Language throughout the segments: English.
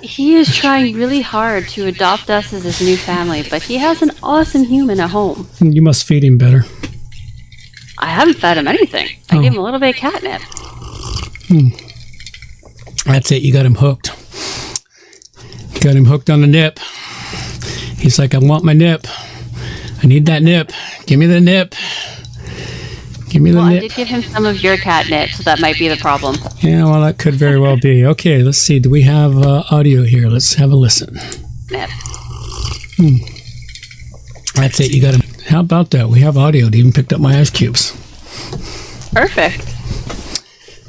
He is trying really hard to adopt us as his new family, but he has an awesome human at home. You must feed him better. I haven't fed him anything. I gave him a little bit of catnip. That's it. You got him hooked. You got him hooked on the nip. He's like, I want my nip. I need that nip. Give me the nip. Give me the nip. I did give him some of your catnip, so that might be the problem. Yeah, well, that could very well be. Okay, let's see. Do we have audio here? Let's have a listen. Nip. That's it. You got him. How about that? We have audio. It even picked up my ice cubes. Perfect.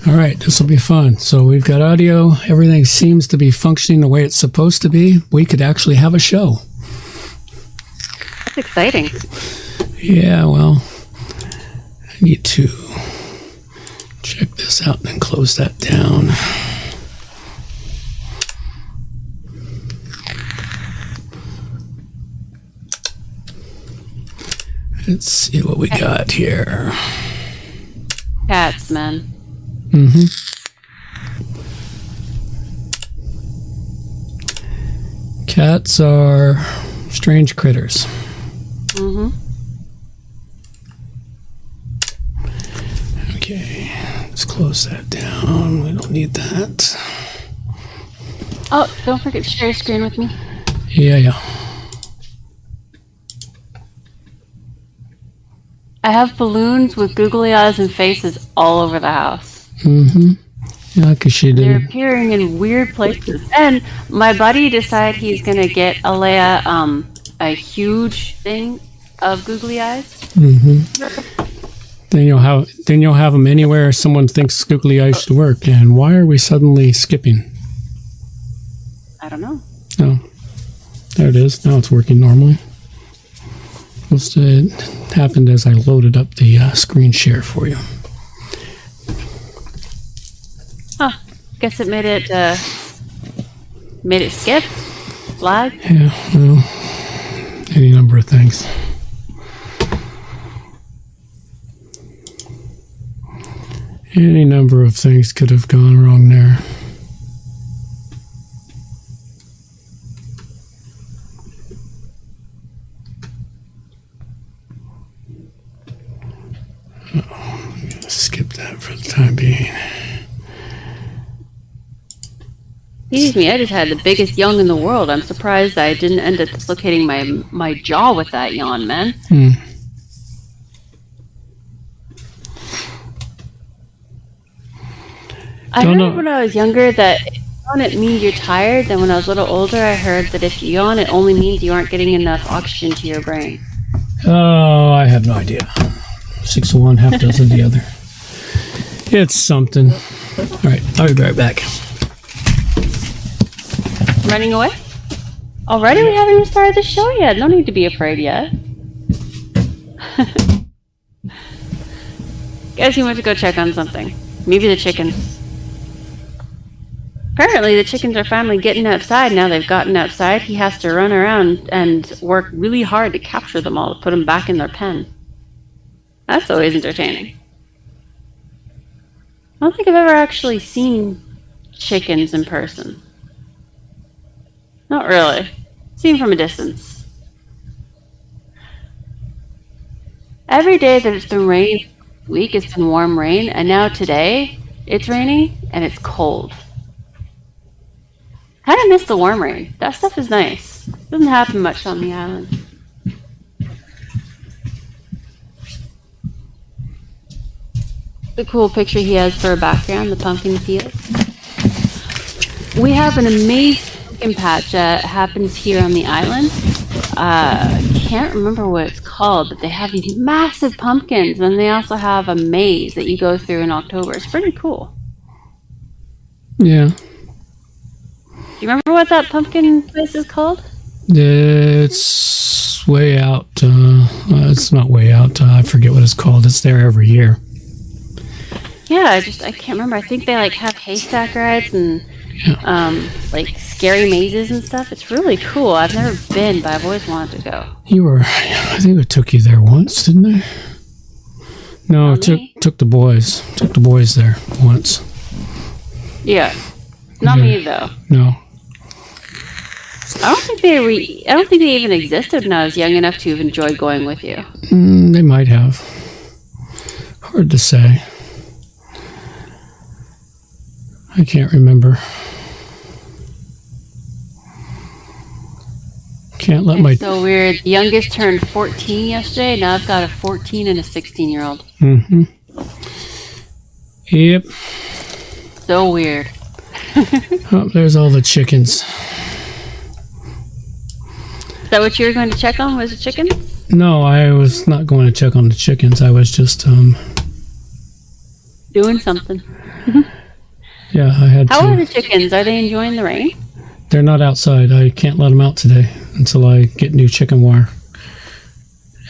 All right, this will be fun. So we've got audio. Everything seems to be functioning the way it's supposed to be. We could actually have a show. That's exciting. Yeah, well, I need to check this out and then close that down. Let's see what we got here. Cats, man. Cats are strange critters. Okay, let's close that down. We don't need that. Oh, don't forget to share your screen with me. Yeah. I have balloons with googly eyes and faces all over the house. Yeah, because she They're didn't. appearing in weird places. And my buddy decided he's going to get Alea a huge thing of googly eyes. Then you'll have them anywhere someone thinks googly eyes should work. And why are we suddenly skipping? I don't know. Oh, there it is. Now it's working normally. It happened as I loaded up the screen share for you. Guess it made it skip, lag. Yeah, well, any number of things. Any number of things could have gone wrong there. I'm going to skip that for the time being. Excuse me, I just had the biggest yawn in the world. I'm surprised I didn't end up dislocating my jaw with that yawn, man. I remember when I was younger that if you yawn, it means you're tired. Then when I was a little older, I heard that if you yawn, it only means you aren't getting enough oxygen to your brain. Oh, I have no idea. 6 of one, half dozen the other. It's something. All right, I'll be right back. Running away? Already? We haven't even started the show yet. No need to be afraid yet. Guess he went to go check on something. Maybe the chickens. Apparently the chickens are finally getting outside. Now they've gotten outside, he has to run around and work really hard to capture them all, to put them back in their pen. That's always entertaining. I don't think I've ever actually seen chickens in person. Not really. Seen from a distance. Every day that it's been raining this week, it's been warm rain, and now today it's raining and it's cold. Kind of miss the warm rain. That stuff is nice. Doesn't happen much on the island. The cool picture he has for a background, the pumpkin field. We have an amazing pumpkin patch that happens here on the island. Can't remember what it's called, but they have these massive pumpkins, and they also have a maze that you go through in October. It's pretty cool. Yeah. Do you remember what that pumpkin place is called? It's way out. It's not way out. I forget what it's called. It's there every year. Yeah, I can't remember. I think they like have haystack rides and like scary mazes and stuff. It's really cool. I've never been, but I've always wanted to go. I think it took you there once, didn't it? No, it took the boys. Took the boys there once. Yeah. Not me though. No. I don't think they even existed when I was young enough to have enjoyed going with you. They might have. Hard to say. I can't remember. Can't let It's so weird. The youngest turned 14 yesterday. Now I've got a 14 and a 16-year-old. Mm-hmm. Yep. So weird. Oh, there's all the chickens. Is that what you were going to check on? Was it chicken? No, I was not going to check on the chickens. I was just doing something. Yeah, I had How to. are the chickens? Are they enjoying the rain? They're not outside. I can't let them out today until I get new chicken wire.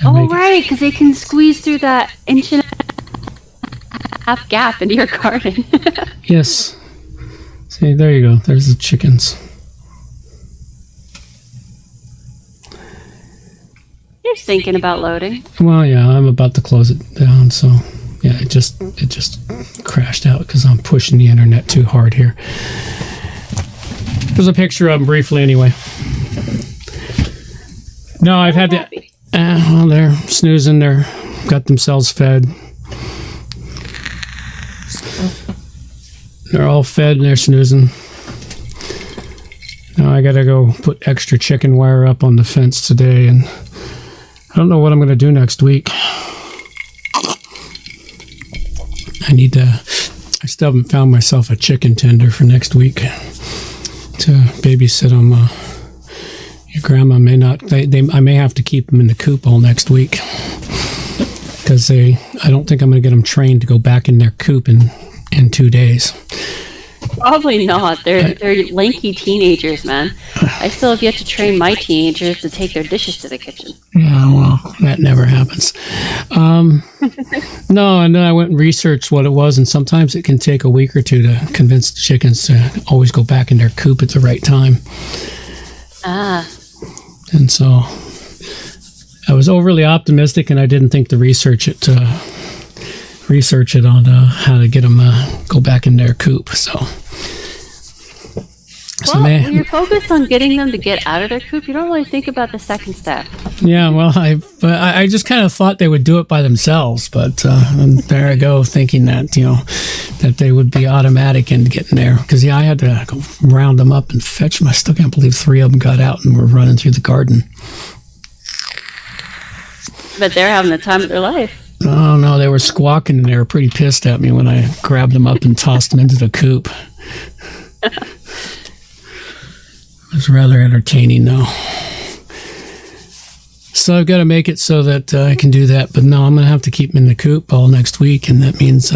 Oh, right, because they can squeeze through that inch and a half gap into your garden. Yes. See, there you go. There's the chickens. You're thinking about loading. Well, yeah, I'm about to close it down, so yeah, it just crashed out because I'm pushing the internet too hard here. There's a picture of them briefly anyway. No, I've had to. Well, they're snoozing. They're got themselves fed. They're all fed and they're snoozing. Now I gotta go put extra chicken wire up on the fence today, and I don't know what I'm gonna do next week. I still haven't found myself a chicken tender for next week to babysit them. Your grandma may not. I may have to keep them in the coop all next week because I don't think I'm going to get them trained to go back in their coop in 2 days. Probably not. They're lanky teenagers, man. I still have yet to train my teenagers to take their dishes to the kitchen. Yeah, well, that never happens. No, and then I went and researched what it was, and sometimes it can take a week or two to convince the chickens to always go back in their coop at the right time. Ah. And so I was overly optimistic, and I didn't think to research it on how to get them go back in their coop. When you're focused on getting them to get out of their coop, you don't really think about the second step. Yeah, well, I just kind of thought they would do it by themselves, but there I go, thinking that that they would be automatic in getting there. Because I had to go round them up and fetch them. I still can't believe 3 of them got out and were running through the garden. But they're having the time of their life. Oh no, they were squawking and they were pretty pissed at me when I grabbed them up and tossed them into the coop. It was rather entertaining, though. So I've got to make it so that I can do that. But no, I'm going to have to keep them in the coop all next week. And that means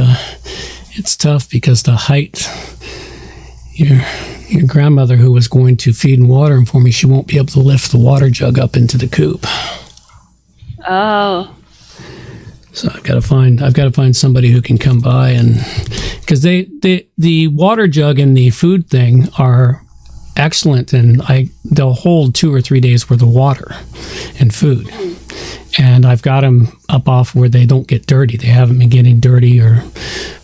it's tough because the height, your grandmother who was going to feed and water them for me, she won't be able to lift the water jug up into the coop. Oh. So I've got to find somebody who can come by, and because the water jug and the food thing are excellent, and they'll hold 2 or 3 days worth of water and food. And I've got them up off where they don't get dirty. They haven't been getting dirty or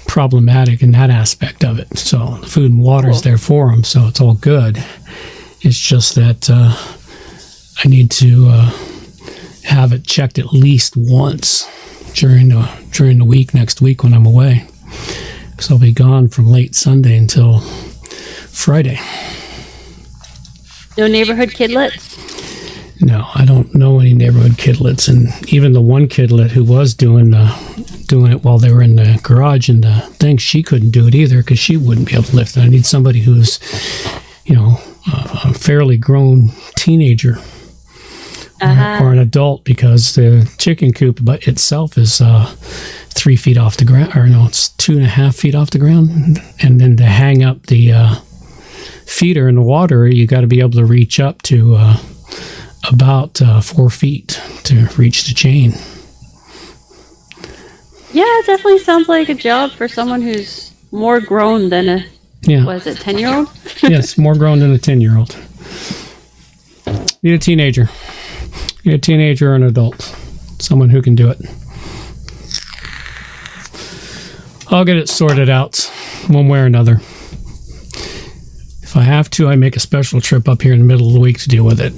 problematic in that aspect of it. So the food and water is there for them, so it's all good. It's just that I need to have it checked at least once during the week next week when I'm away. So I'll be gone from late Sunday until Friday. No neighborhood kidlets? No, I don't know any neighborhood kidlets, and even the one kidlet who was doing it while they were in the garage and the thing, she couldn't do it either because she wouldn't be able to lift it. I need somebody who's, a fairly grown teenager or an adult, because the chicken coop itself is 3 feet off the ground, or no, it's 2.5 feet off the ground, and then to hang up the feeder in the water, you got to be able to reach up to about 4 feet to reach the chain. Yeah, it definitely sounds like a job for someone who's more grown than a 10-year-old? Yes, more grown than a 10-year-old. Need a teenager. Need a teenager or an adult. Someone who can do it. I'll get it sorted out one way or another. If If I have to, I make a special trip up here in the middle of the week to deal with it.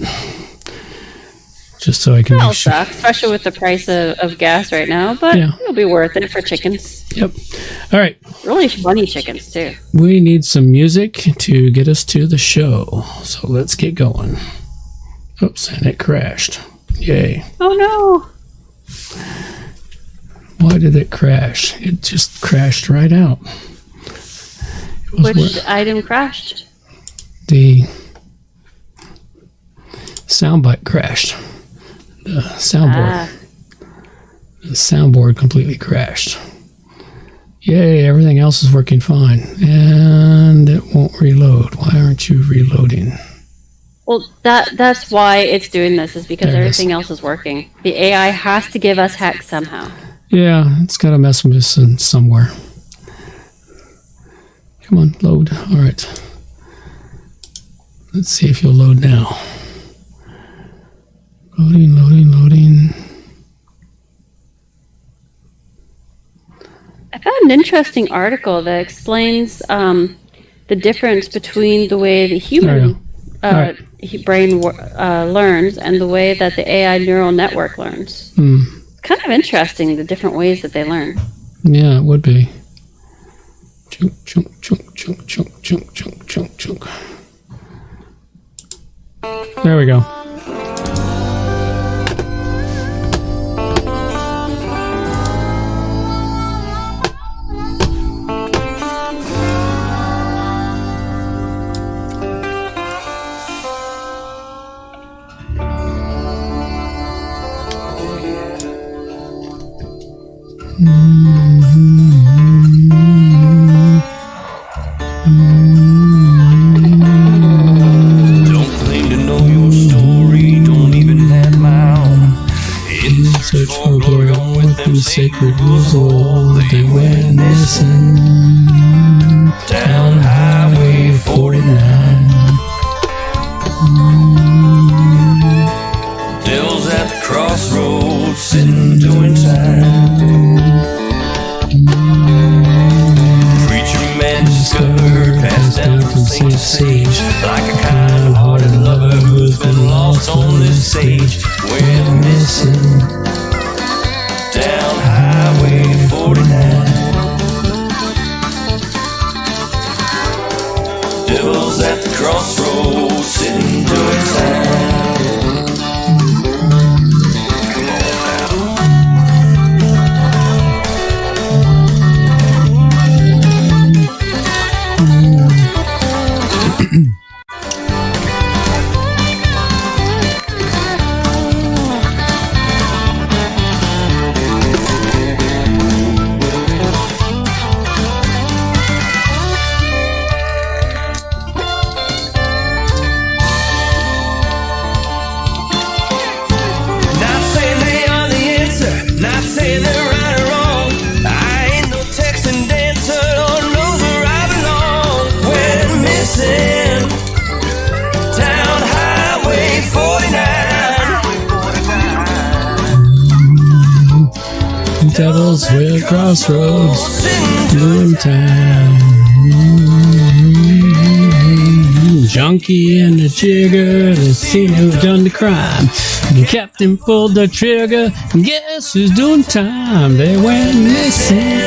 Just so I can That'll make sure. suck, especially with the price of gas right now, but Yeah. it'll be worth it for chickens. Yep. All right. Really funny chickens, too. We need some music to get us to the show. So let's get going. Oops, and it crashed. Yay. Oh, no. Why did it crash? It just crashed right out. Which item crashed? The soundbite crashed. The soundboard. The soundboard completely crashed. Yay, everything else is working fine. And it won't reload. Why aren't you reloading? Well, that's why it's doing this, is because There it is. everything else is working. The AI has to give us hex somehow. Yeah, it's got to mess with us in somewhere. Come on, load. All right. Let's see if you'll load now. Loading, loading, loading. I found an interesting article that explains the difference between the way the human Alright. brain learns and the way that the AI neural network learns. It's kind of interesting, the different ways that they learn. Yeah, it would be. Chunk, chunk, chunk, chunk, chunk, chunk, chunk, chunk, chunk. There we go. Don't claim to know your story, don't even have my own. Search for glory on with them sacred rules of old. They went missing Down Highway 49. Devil's at the crossroads, sitting doing time. Preacher man discovered, passed down from saint to sage, like a kind-hearted lover who's been lost on this stage. Went missing down Highway 49. Devil's at the crossroads, sitting doing time. Come on now. Not saying they are the answer, not saying they're right or wrong. I ain't no Texan dancer, Lord knows where I belong. Went missing down Highway 49. Devil's with crossroads, Sitting doing time. Junkie and the jigger, they seen who done the crime. The captain pulled the trigger, guess who's doing time? They went missing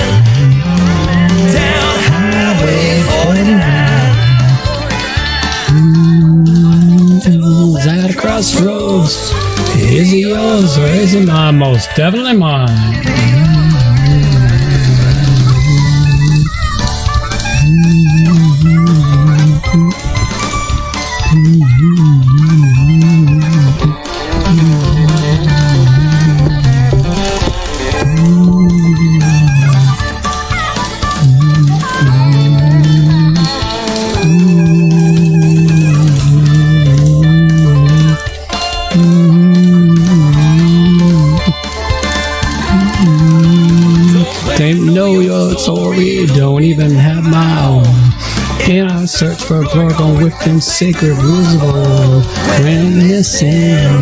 down Highway 49. Devil's at a crossroads. Is he yours or is he mine? Most definitely mine. Don't know your story, don't even have my own. Can I search for glory on with them sacred rules of old? Went missing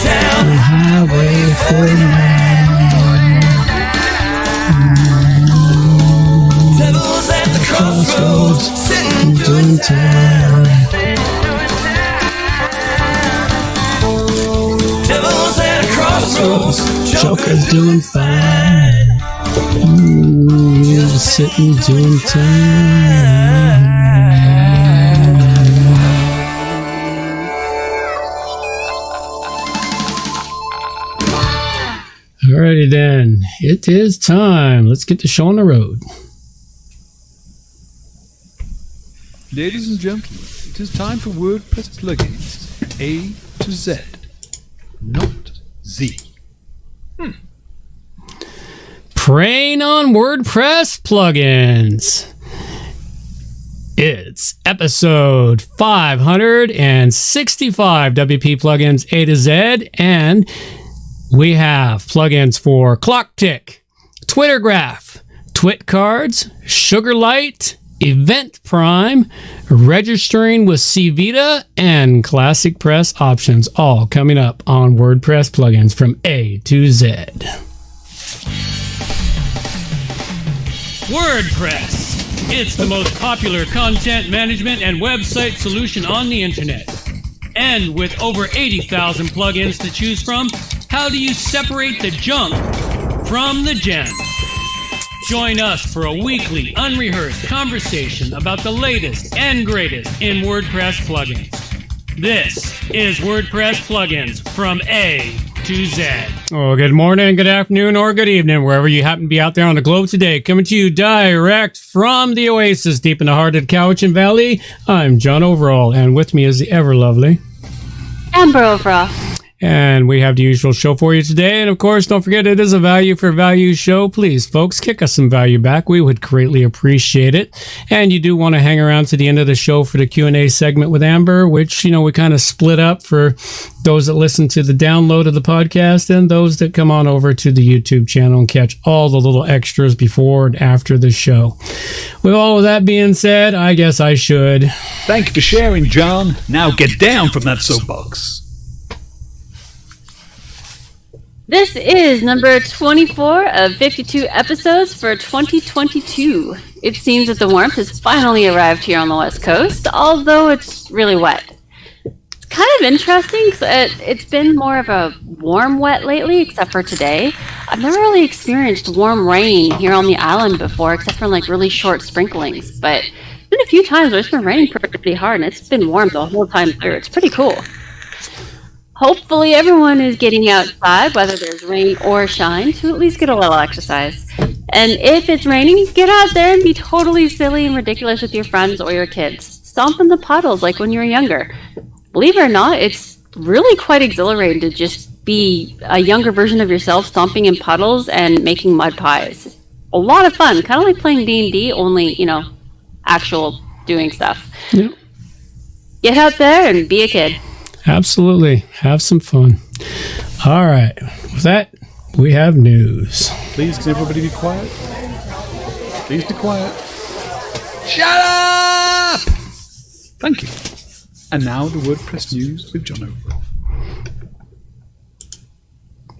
Down on Highway 49. Devil's at the crossroads, sitting doing time. Devil's at a crossroads, Joker's doing fine. Sitting doing time. Alrighty then, it is time. Let's get the show on the road. Ladies and gentlemen, it is time for WordPress plugins A to Z, not Z. Preying on WordPress plugins. It's episode 565 WP plugins A to Z, and we have plugins for Clock Tick, Twitter Graph, Twit Cards, Sugarlight, Event Prime, registering with CVita, and Classic Press options, all coming up on WordPress plugins from A to Z. WordPress. It's the most popular content management and website solution on the internet. And with over 80,000 plugins to choose from, how do you separate the junk from the gems? Join us for a weekly, unrehearsed conversation about the latest and greatest in WordPress plugins. This is WordPress plugins from A to Z. Oh, good morning, good afternoon, or good evening, wherever you happen to be out there on the globe today. Coming to you direct from the Oasis deep in the heart of the Cowichan Valley, I'm John Overall, and with me is the ever lovely Amber Overall. And we have the usual show for you today. And of course, don't forget, it is a value for value show. Please, folks, kick us some value back. We would greatly appreciate it. And you do want to hang around to the end of the show for the Q&A segment with Amber, which, we kind of split up for those that listen to the download of the podcast and those that come on over to the YouTube channel and catch all the little extras before and after the show. With all of that being said, I guess I should. Thank you for sharing, John. Now get down from that soapbox. This is number 24 of 52 episodes for 2022. It seems that the warmth has finally arrived here on the West Coast, although it's really wet. It's kind of interesting because it's been more of a warm wet lately, except for today. I've never really experienced warm rain here on the island before, except for like really short sprinklings. But it's been a few times where it's been raining pretty hard, and it's been warm the whole time through. It's pretty cool. Hopefully everyone is getting outside, whether there's rain or shine, to at least get a little exercise. And if it's raining, get out there and be totally silly and ridiculous with your friends or your kids. Stomp in the puddles like when you were younger. Believe it or not, it's really quite exhilarating to just be a younger version of yourself stomping in puddles and making mud pies. A lot of fun, kind of like playing D&D, only, actual doing stuff. Yep. Get out there and be a kid. Absolutely. Have some fun. All right. With that, we have news. Please, can everybody be quiet? Please be quiet. Shut up! Thank you. And now the WordPress news with John Overall.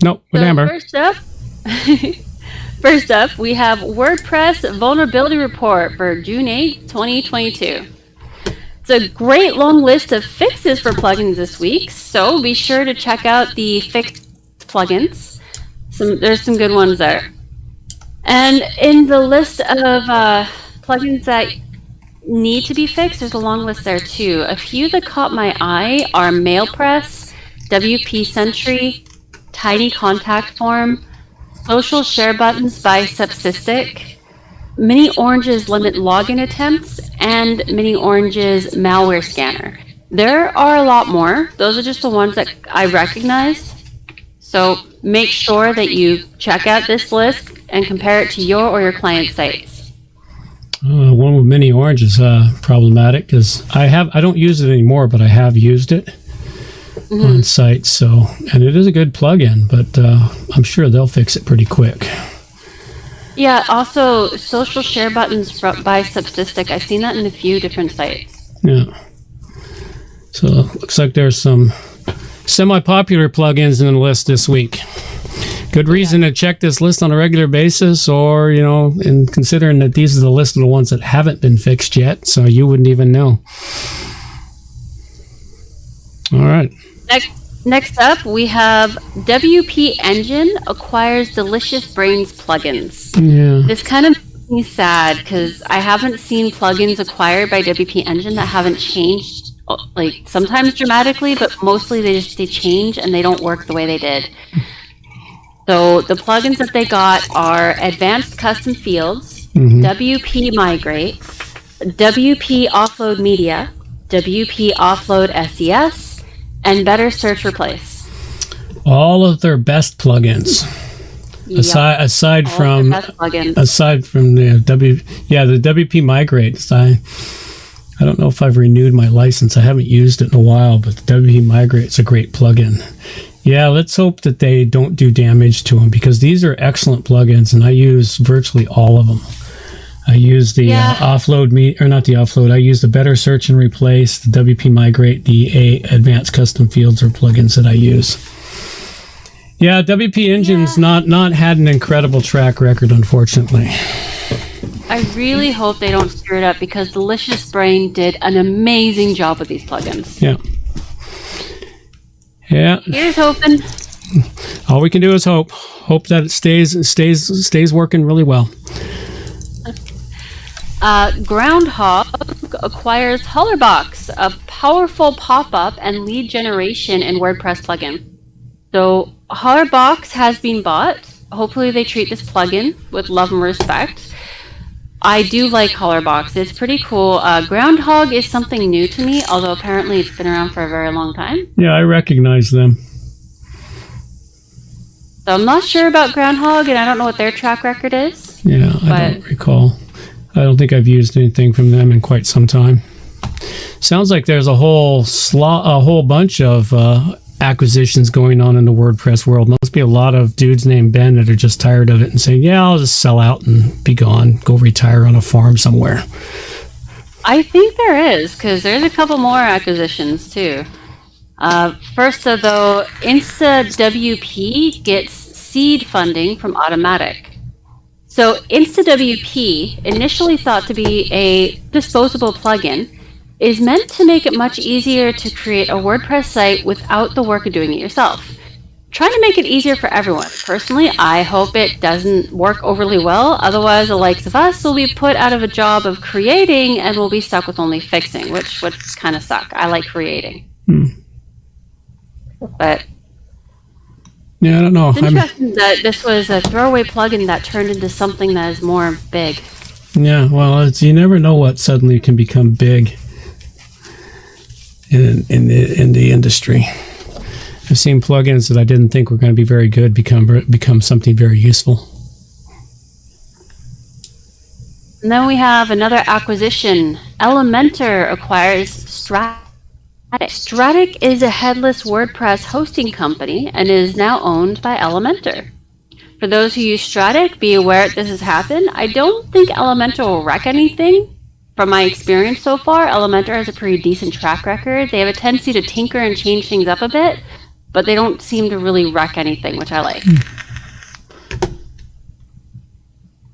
Nope, with So Amber. First up, we have WordPress Vulnerability Report for June 8, 2022. It's a great long list of fixes for plugins this week, so be sure to check out the fixed plugins. There's some good ones there. And in the list of plugins that need to be fixed, there's a long list there too. A few that caught my eye are MailPress, WP Sentry, Tiny Contact Form, Social Share Buttons by Subsystic, Mini Orange's Limit Login Attempts, and Mini Orange's Malware Scanner. There are a lot more. Those are just the ones that I recognized. So make sure that you check out this list and compare it to your or your client's sites. One with Mini Orange is problematic because I don't use it anymore, but I have used it on sites. So, and it is a good plugin, but I'm sure they'll fix it pretty quick. Yeah, also Social Share Buttons by Subsystic. I've seen that in a few different sites. Yeah. So looks like there's some semi-popular plugins in the list this week. Good reason to check this list on a regular basis, or, and considering that these are the list of the ones that haven't been fixed yet, so you wouldn't even know. All right. Next up, we have WP Engine acquires Delicious Brains plugins. Yeah. This kind of makes me sad because I haven't seen plugins acquired by WP Engine that haven't changed, like sometimes dramatically, but mostly they change and they don't work the way they did. So the plugins that they got are Advanced Custom Fields, WP Migrate, WP Offload Media, WP Offload SES, and Better Search Replace. All of their best plugins. Aside from the WP Migrate. I don't know if I've renewed my license. I haven't used it in a while, but the WP Migrate's a great plugin. Yeah, let's hope that they don't do damage to them, because these are excellent plugins, and I use virtually all of them. I use the I use the Better Search and Replace, the WP Migrate, the Advanced Custom Fields are plugins that I use. Yeah, WP Engine's not had an incredible track record, unfortunately. I really hope they don't screw it up, because Delicious Brain did an amazing job with these plugins. Yeah. Yeah. Here's hoping. All we can do is hope. Hope that it stays working really well. Groundhog acquires Hollerbox, a powerful pop-up and lead generation and WordPress plugin. So Hollerbox has been bought. Hopefully they treat this plugin with love and respect. I do like Hollerbox. It's pretty cool. Groundhog is something new to me, although apparently it's been around for a very long time. Yeah, I recognize them. So I'm not sure about Groundhog, and I don't know what their track record is. Yeah, I don't recall. I don't think I've used anything from them in quite some time. Sounds like there's a whole bunch of acquisitions going on in the WordPress world. Must be a lot of dudes named Ben that are just tired of it and saying, yeah, I'll just sell out and be gone, go retire on a farm somewhere. I think there is, because there's a couple more acquisitions too. First though, InstaWP gets seed funding from Automatic. So InstaWP, initially thought to be a disposable plugin, is meant to make it much easier to create a WordPress site without the work of doing it yourself. Trying to make it easier for everyone. Personally, I hope it doesn't work overly well, otherwise the likes of us will be put out of a job of creating and we'll be stuck with only fixing, which would kind of suck. I like creating. But yeah, I don't know. It's interesting that this was a throwaway plugin that turned into something that is more big. Yeah, well, you never know what suddenly can become big in the industry. I've seen plugins that I didn't think were going to be very good become something very useful. And then we have another acquisition. Elementor acquires Stratic. Stratic is a headless WordPress hosting company and is now owned by Elementor. For those who use Stratic, be aware this has happened. I don't think Elementor will wreck anything. From my experience so far, Elementor has a pretty decent track record. They have a tendency to tinker and change things up a bit, but they don't seem to really wreck anything, which I like.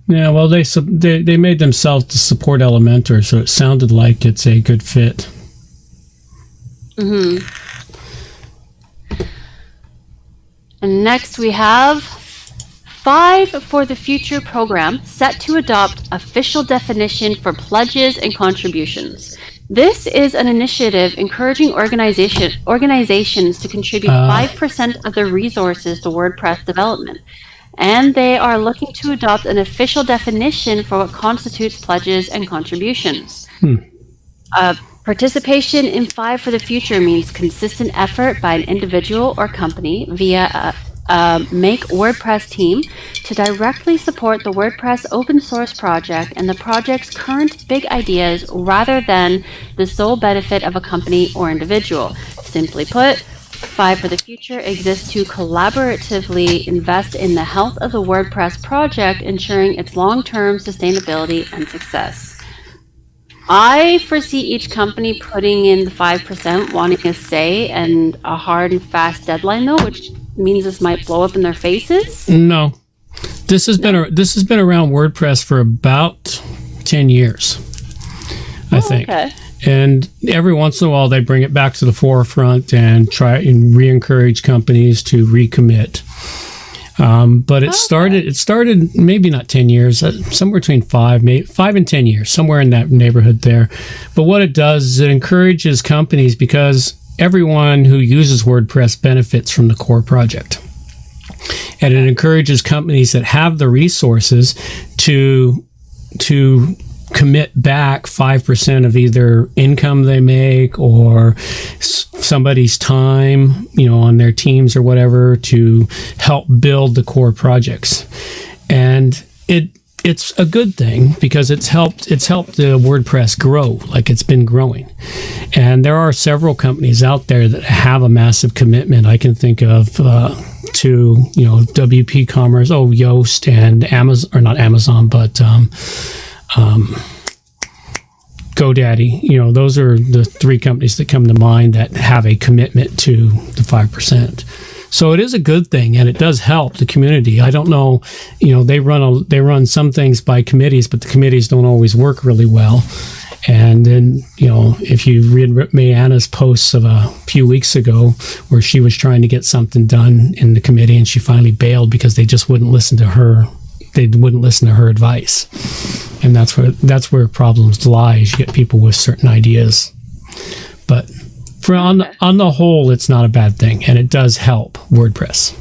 Yeah, well, they made themselves to support Elementor, so it sounded like it's a good fit. And next we have 5 for the Future program set to adopt official definition for pledges and contributions. This is an initiative encouraging organizations to contribute 5% of their resources to WordPress development. And they are looking to adopt an official definition for what constitutes pledges and contributions. Participation in 5 for the Future means consistent effort by an individual or company via a Make WordPress team to directly support the WordPress open source project and the project's current big ideas rather than the sole benefit of a company or individual. Simply put, 5 for the Future exists to collaboratively invest in the health of the WordPress project, ensuring its long-term sustainability and success. I foresee each company putting in the 5%, wanting a say and a hard and fast deadline though, which means this might blow up in their faces? No. This has been around WordPress for about 10 years, I think. Okay. And every once in a while, they bring it back to the forefront and try and re-encourage companies to recommit. But it started maybe not 10 years, somewhere between 5 and 10 years, somewhere in that neighborhood there. But what it does is it encourages companies, because everyone who uses WordPress benefits from the core project. And it encourages companies that have the resources to commit back 5% of either income they make or somebody's time, on their teams or whatever, to help build the core projects. And it's a good thing, because it's helped the WordPress grow like it's been growing. And there are several companies out there that have a massive commitment. I can think of to WP Commerce, Yoast, and Amazon, or not Amazon, but GoDaddy. Those are the three companies that come to mind that have a commitment to the 5%. So it is a good thing, and it does help the community. I don't know, they run some things by committees, but the committees don't always work really well. And then, if you read Mayanna's posts of a few weeks ago where she was trying to get something done in the committee, and she finally bailed because they just wouldn't listen to her. They wouldn't listen to her advice. And that's where problems lie, is you get people with certain ideas. But on the whole, it's not a bad thing, and it does help WordPress.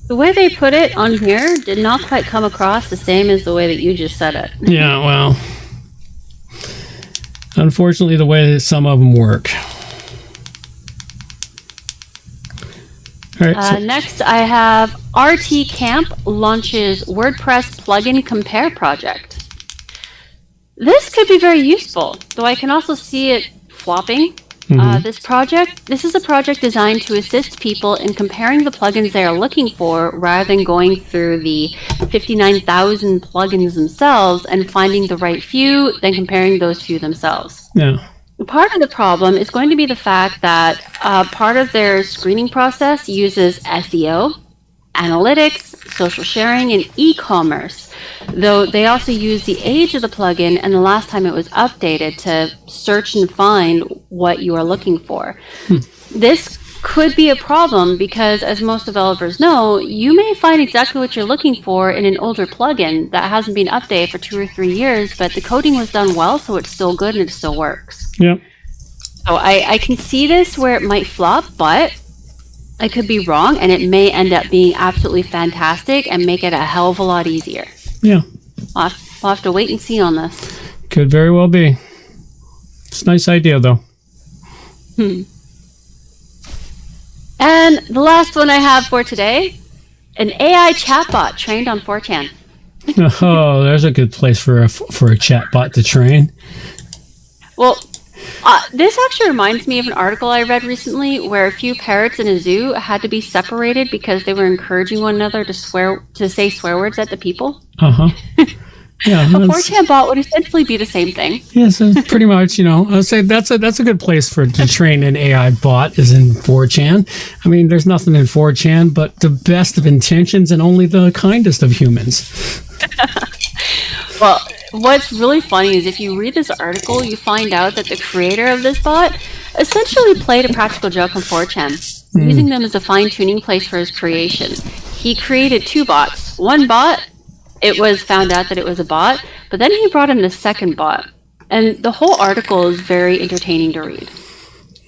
The way they put it on here did not quite come across the same as the way that you just said it. Yeah, well, unfortunately, the way that some of them work. All right, next, I have RT Camp launches WordPress plugin compare project. This could be very useful, though I can also see it flopping. This is a project designed to assist people in comparing the plugins they are looking for, rather than going through the 59,000 plugins themselves and finding the right few, then comparing those few themselves. Yeah. Part of the problem is going to be the fact that part of their screening process uses SEO, analytics, social sharing, and e-commerce, though they also use the age of the plugin and the last time it was updated to search and find what you are looking for. This could be a problem because, as most developers know, you may find exactly what you're looking for in an older plugin that hasn't been updated for 2 or 3 years, but the coding was done well, so it's still good and it still works. Yep. So I can see this where it might flop, but I could be wrong, and it may end up being absolutely fantastic and make it a hell of a lot easier. Yeah. We'll have to wait and see on this. Could very well be. It's a nice idea, though. And the last one I have for today, an AI chatbot trained on 4chan. Oh, there's a good place for a chatbot to train. Well, this actually reminds me of an article I read recently where a few parrots in a zoo had to be separated because they were encouraging one another to say swear words at the people. Yeah, a 4chan bot would essentially be the same thing. Yeah, so pretty much, I'd say that's a good place to train an AI bot, is in 4chan. I mean, there's nothing in 4chan but the best of intentions and only the kindest of humans. Well, what's really funny is if you read this article, you find out that the creator of this bot essentially played a practical joke on 4chan, using them as a fine-tuning place for his creation. He created 2 bots. One bot, it was found out that it was a bot, but then he brought in the second bot. And the whole article is very entertaining to read.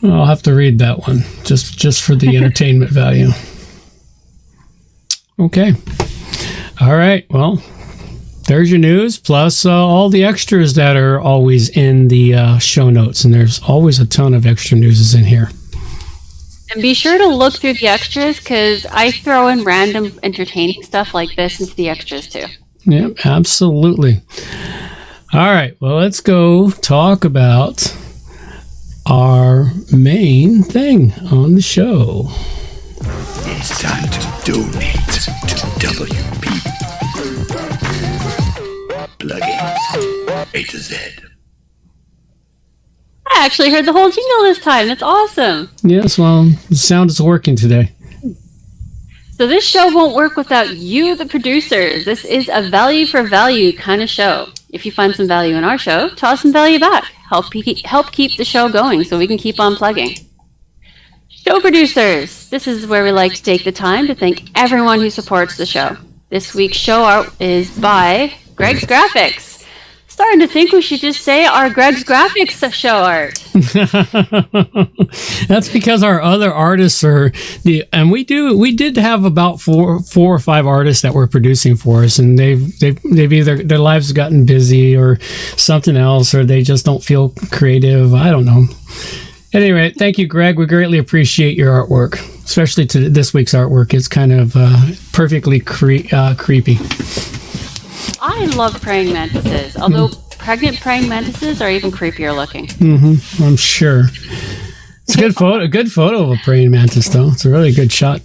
Well, I'll have to read that one, just for the entertainment value. Okay. All right, well, there's your news, plus all the extras that are always in the show notes, and there's always a ton of extra news in here. And be sure to look through the extras, because I throw in random entertaining stuff like this into the extras too. Yep, absolutely. All right, well, let's go talk about our main thing on the show. It's time to donate to WP Plugins A to Z. I actually heard the whole jingle this time. That's awesome. Yes, well, the sound is working today. So this show won't work without you, the producers. This is a value for value kind of show. If you find some value in our show, toss some value back. Help keep the show going so we can keep on plugging. Show producers. This is where we like to take the time to thank everyone who supports the show. This week's show art is by Greg's Graphics. Starting to think we should just say our Greg's Graphics show art. That's because our other artists and we did have about four or five artists that were producing for us, and they've either their lives have gotten busy or something else, or they just don't feel creative. I don't know. Anyway, thank you, Greg. We greatly appreciate your artwork, especially to this week's artwork. It's kind of perfectly creepy. I love praying mantises, although pregnant praying mantises are even creepier looking. Mm-hmm, I'm sure. It's a good photo of a praying mantis, though. It's a really good shot.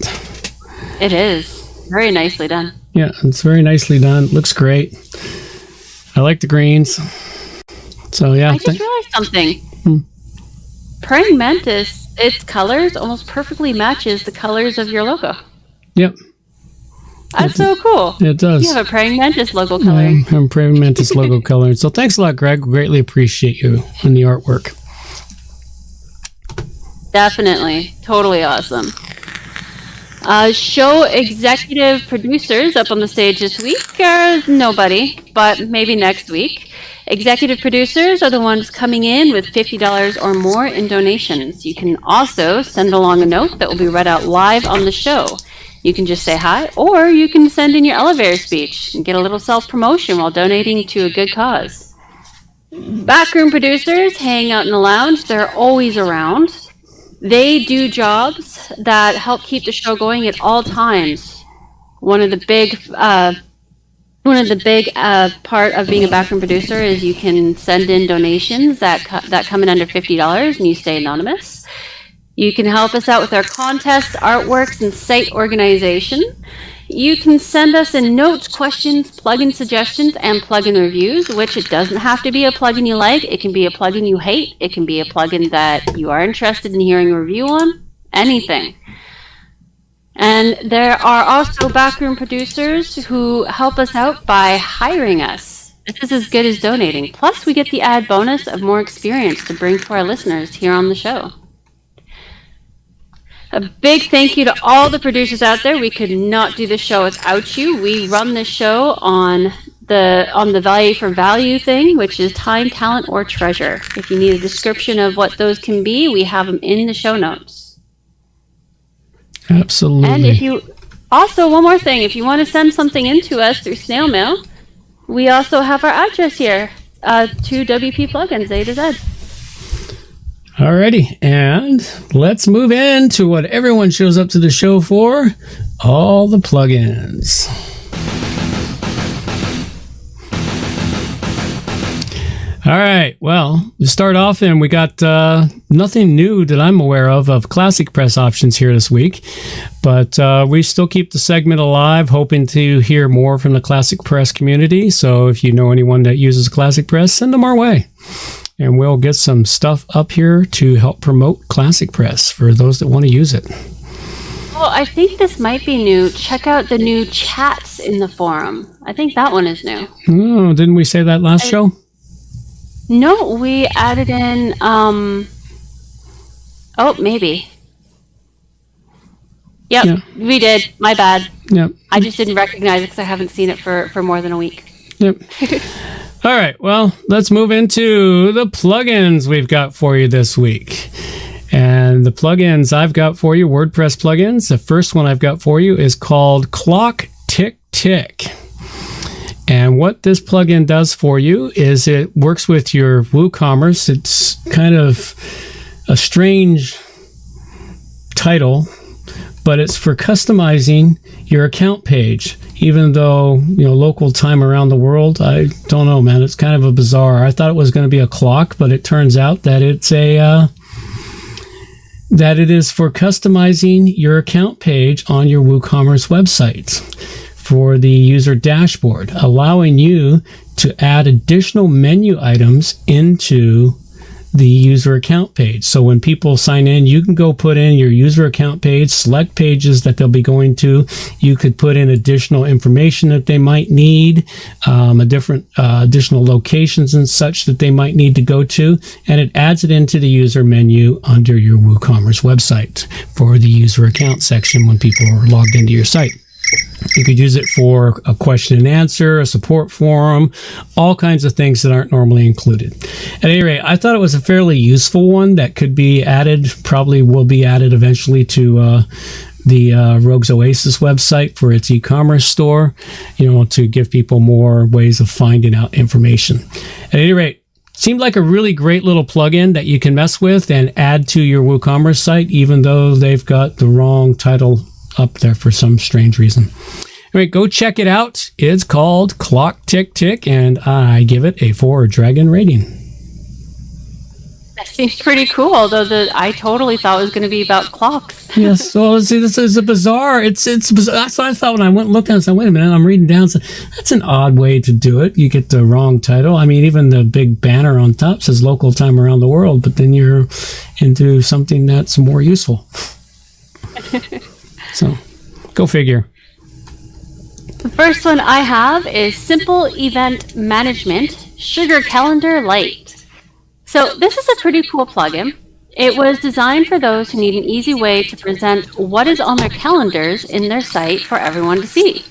It is. Very nicely done. Yeah, it's very nicely done. Looks great. I like the greens. So, yeah. I just realized something. Praying mantis, its colors almost perfectly matches the colors of your logo. Yep. That's so cool. It does. You have a praying mantis logo coloring. I'm praying mantis logo coloring. So thanks a lot, Greg. We greatly appreciate you and the artwork. Definitely. Totally awesome. Show executive producers up on the stage this week are nobody, but maybe next week. Executive producers are the ones coming in with $50 or more in donations. You can also send along a note that will be read out live on the show. You can just say hi, or you can send in your elevator speech and get a little self-promotion while donating to a good cause. Backroom producers hang out in the lounge. They're always around. They do jobs that help keep the show going at all times. One of the big part of being a backroom producer is you can send in donations that come in under $50 and you stay anonymous. You can help us out with our contests, artworks, and site organization. You can send us in notes, questions, plugin suggestions, and plugin reviews, which it doesn't have to be a plugin you like. It can be a plugin you hate. It can be a plugin that you are interested in hearing a review on. Anything. And there are also backroom producers who help us out by hiring us. This is as good as donating. Plus, we get the add bonus of more experience to bring to our listeners here on the show. A big thank you to all the producers out there. We could not do this show without you. We run this show on the value for value thing, which is time, talent, or treasure. If you need a description of what those can be, we have them in the show notes. Absolutely. And if you also, one more thing, if you want to send something in to us through snail mail, we also have our address here to WP Plugins, A to Z. Alrighty, and let's move into what everyone shows up to the show for, all the plugins. All right, well, to start off, and we got nothing new that I'm aware of Classic Press options here this week, but we still keep the segment alive, hoping to hear more from the Classic Press community. So if you know anyone that uses Classic Press, send them our way. And we'll get some stuff up here to help promote Classic Press for those that want to use it. Well, I think this might be new. Check out the new chats in the forum. I think that one is new. Oh, didn't we say that last show? No, we added in, maybe. Yep, yeah. We did. My bad. Yep. I just didn't recognize it because I haven't seen it for more than a week. Yep. All right, well, let's move into the plugins we've got for you this week. And the plugins I've got for you, WordPress plugins. The first one I've got for you is called Clock Tick Tick. And what this plugin does for you is it works with your WooCommerce. It's kind of a strange title, but it's for customizing your account page. Even though, local time around the world, I don't know, man. It's kind of a bizarre. I thought it was going to be a clock, but it turns out that it's that it is for customizing your account page on your WooCommerce website for the user dashboard, allowing you to add additional menu items into the user account page. So when people sign in, you can go put in your user account page, select pages that they'll be going to. You could put in additional information that they might need, additional locations and such that they might need to go to, and it adds it into the user menu under your WooCommerce website for the user account section when people are logged into your site. You could use it for a question and answer, a support forum, all kinds of things that aren't normally included. At any rate, I thought it was a fairly useful one that could be added, probably will be added eventually to the Rogues Oasis website for its e-commerce store, to give people more ways of finding out information. At any rate, seemed like a really great little plugin that you can mess with and add to your WooCommerce site, even though they've got the wrong title up there for some strange reason. All right, go check it out. It's called Clock Tick Tick, and I give it a 4 dragon rating. That seems pretty cool, although I totally thought it was going to be about clocks. Yes, well, see, this is a bizarre. It's bizarre. That's what I thought when I went and looked at it. I said, wait a minute, I'm reading down. So that's an odd way to do it. You get the wrong title. I mean, even the big banner on top says local time around the world, but then you're into something that's more useful. So, go figure. The first one I have is Simple Event Management Sugar Calendar Lite. So this is a pretty cool plugin. It was designed for those who need an easy way to present what is on their calendars in their site for everyone to see.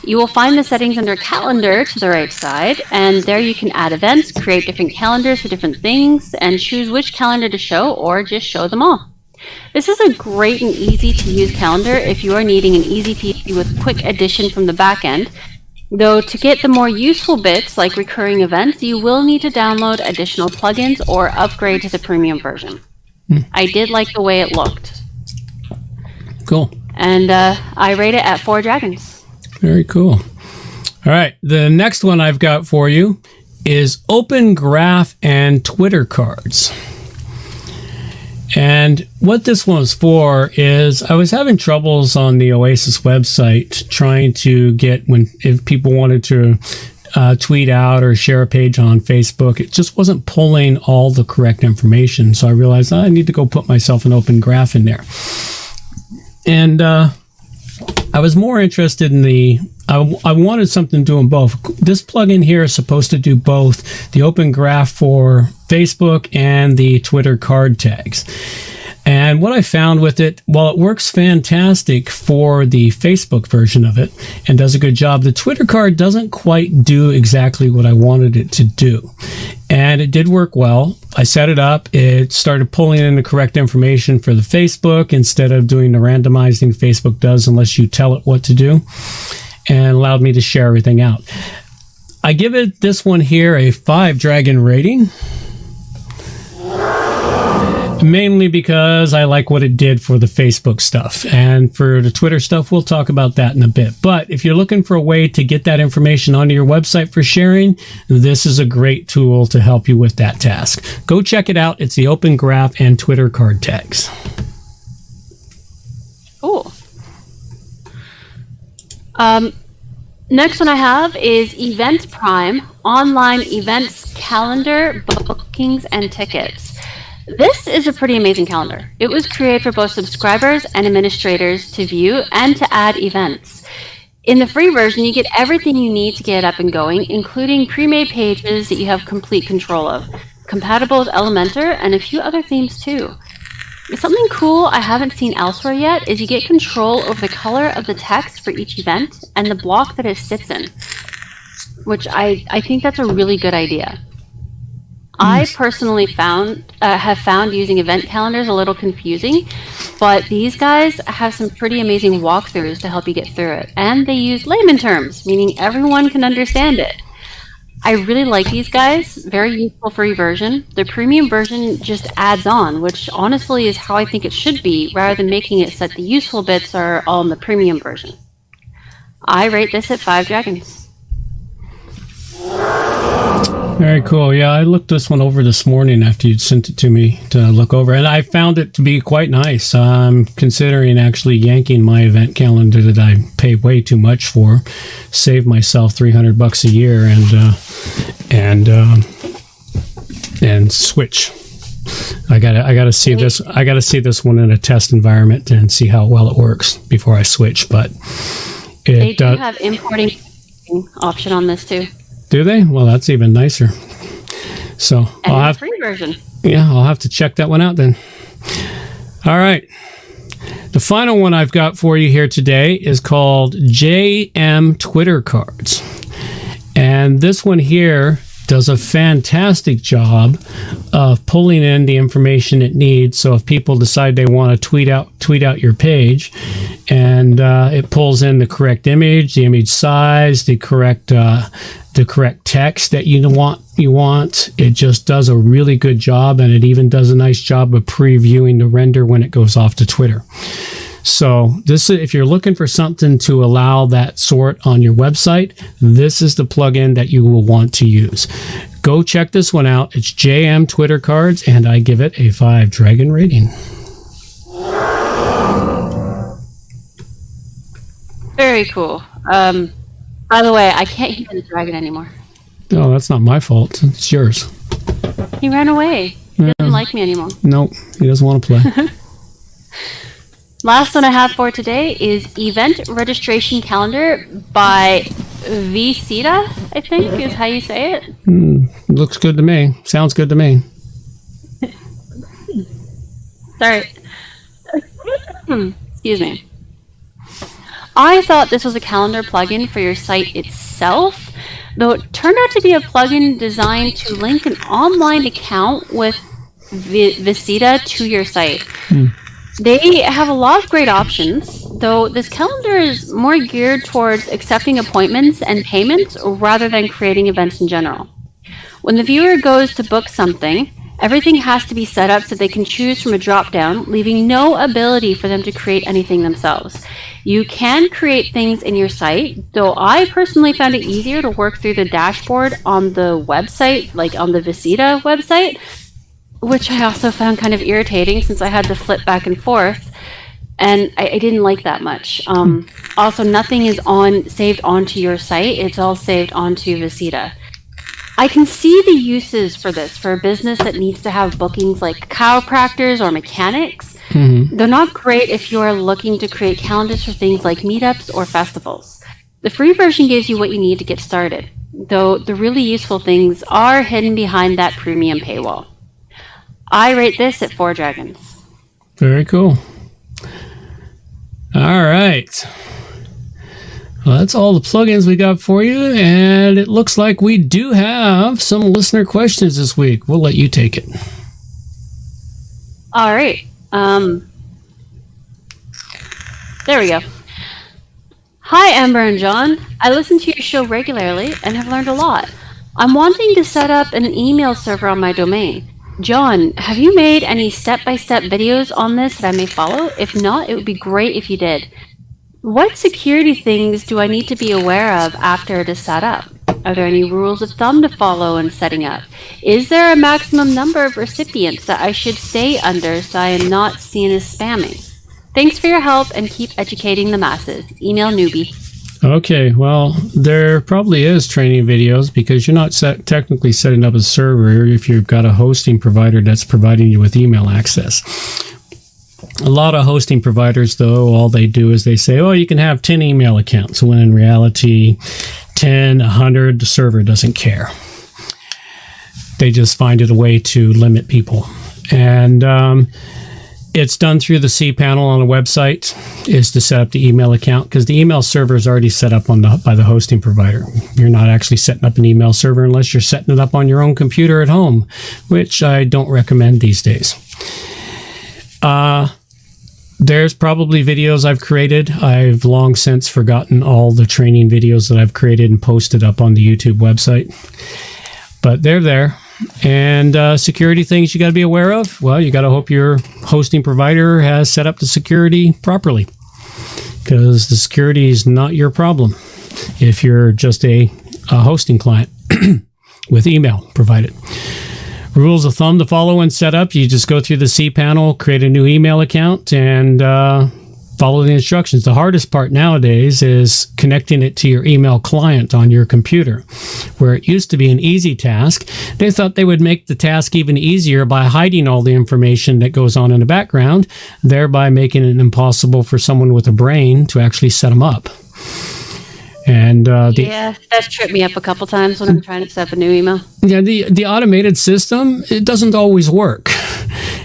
You will find the settings under Calendar to the right side, and there you can add events, create different calendars for different things, and choose which calendar to show or just show them all. This is a great and easy to use calendar if you are needing an easy peasy with quick addition from the back end. Though to get the more useful bits like recurring events, you will need to download additional plugins or upgrade to the premium version. I did like the way it looked. Cool. And I rate it at 4 dragons. Very cool. All right, the next one I've got for you is Open Graph and Twitter cards. And what this one's for is I was having troubles on the Oasis website trying to get if people wanted to tweet out or share a page on Facebook. It just wasn't pulling all the correct information. So I realized I need to go put myself an open graph in there. And I was more interested in I wanted something doing both. This plugin here is supposed to do both the open graph for Facebook and the Twitter card tags. And what I found with it, while it works fantastic for the Facebook version of it and does a good job, the Twitter card doesn't quite do exactly what I wanted it to do. And it did work well. I set it up. It started pulling in the correct information for the Facebook instead of doing the randomizing Facebook does unless you tell it what to do, and allowed me to share everything out. I give it this one here a 5 dragon rating. Mainly because I like what it did for the Facebook stuff. And for the Twitter stuff, we'll talk about that in a bit. But if you're looking for a way to get that information onto your website for sharing, this is a great tool to help you with that task. Go check it out. It's the Open Graph and Twitter card tags. Cool. Next one I have is Event Prime, online events calendar, bookings, and tickets. This is a pretty amazing calendar. It was created for both subscribers and administrators to view and to add events. In the free version, you get everything you need to get it up and going, including pre-made pages that you have complete control of, compatible with Elementor, and a few other themes too. Something cool I haven't seen elsewhere yet is you get control over the color of the text for each event and the block that it sits in, which I think that's a really good idea. I personally have found using event calendars a little confusing, but these guys have some pretty amazing walkthroughs to help you get through it. And they use layman terms, meaning everyone can understand it. I really like these guys, very useful free version. The premium version just adds on, which honestly is how I think it should be, rather than making it so that the useful bits are all in the premium version. I rate this at 5 dragons. Very cool. Yeah, I looked this one over this morning after you'd sent it to me to look over, and I found it to be quite nice. I'm considering actually yanking my event calendar that I pay way too much for, save myself $300 a year, and switch. I gotta see this. I gotta see this one in a test environment and see how well it works before I switch. But They do have importing option on this too. Do they? Well, that's even nicer. So And I'll a have free version. I'll have to check that one out then. All right. The final one I've got for you here today is called JM Twitter Cards. And this one here does a fantastic job of pulling in the information it needs. So if people decide they want to tweet out your page, and it pulls in the correct image, the image size, the correct text that you want. It just does a really good job, and it even does a nice job of previewing the render when it goes off to Twitter. So this is, if you're looking for something to allow that sort on your website, this is the plugin that you will want to use. Go check this one out. It's JM Twitter Cards, and I give it a 5 dragon rating. Very cool. By the way, I can't hear the dragon anymore. No, that's not my fault. It's yours. He ran away. He doesn't like me anymore. Nope, he doesn't want to play. Last one I have for today is Event Registration Calendar by Vcita, I think is how you say it. Looks good to me. Sounds good to me. Sorry. Excuse me. I thought this was a calendar plugin for your site itself, though it turned out to be a plugin designed to link an online account with Vcita to your site. They have a lot of great options, though this calendar is more geared towards accepting appointments and payments rather than creating events in general. When the viewer goes to book something, everything has to be set up so they can choose from a drop-down, leaving no ability for them to create anything themselves. You can create things in your site, though I personally found it easier to work through the dashboard on the website, like on the Vcita website, which I also found kind of irritating since I had to flip back and forth, and I didn't like that much. Also, nothing is saved onto your site. It's all saved onto Vcita. I can see the uses for this for a business that needs to have bookings like chiropractors or mechanics. They're not great if you are looking to create calendars for things like meetups or festivals. The free version gives you what you need to get started, though the really useful things are hidden behind that premium paywall. I rate this at 4 dragons. Very cool. All right. Well, that's all the plugins we got for you, and it looks like we do have some listener questions this week. We'll let you take it. All right. There we go. Hi, Amber and John. I listen to your show regularly and have learned a lot. I'm wanting to set up an email server on my domain. John, have you made any step-by-step videos on this that I may follow? If not, it would be great if you did. What security things do I need to be aware of after it is set up? Are there any rules of thumb to follow in setting up? Is there a maximum number of recipients that I should stay under so I am not seen as spamming? Thanks for your help and keep educating the masses. Email newbie. Okay, well, there probably is training videos because you're not technically setting up a server if you've got a hosting provider that's providing you with email access. A lot of hosting providers, though, all they do is they say, oh, you can have 10 email accounts, when in reality, 10, 100, the server doesn't care. They just find it a way to limit people. And it's done through the cPanel on a website, is to set up the email account, because the email server is already set up by the hosting provider. You're not actually setting up an email server unless you're setting it up on your own computer at home, which I don't recommend these days. There's probably videos I've created. I've long since forgotten all the training videos that I've created and posted up on the YouTube website. But they're there. And security things you got to be aware of. Well, you got to hope your hosting provider has set up the security properly, because the security is not your problem if you're just a hosting client with email provided. Rules of thumb to follow and set up. You just go through the cPanel, create a new email account, and follow the instructions. The hardest part nowadays is connecting it to your email client on your computer, where it used to be an easy task. They thought they would make the task even easier by hiding all the information that goes on in the background, thereby making it impossible for someone with a brain to actually set them up. And yeah, that's tripped me up a couple times when I'm trying to set up a new email. Yeah, the automated system, it doesn't always work.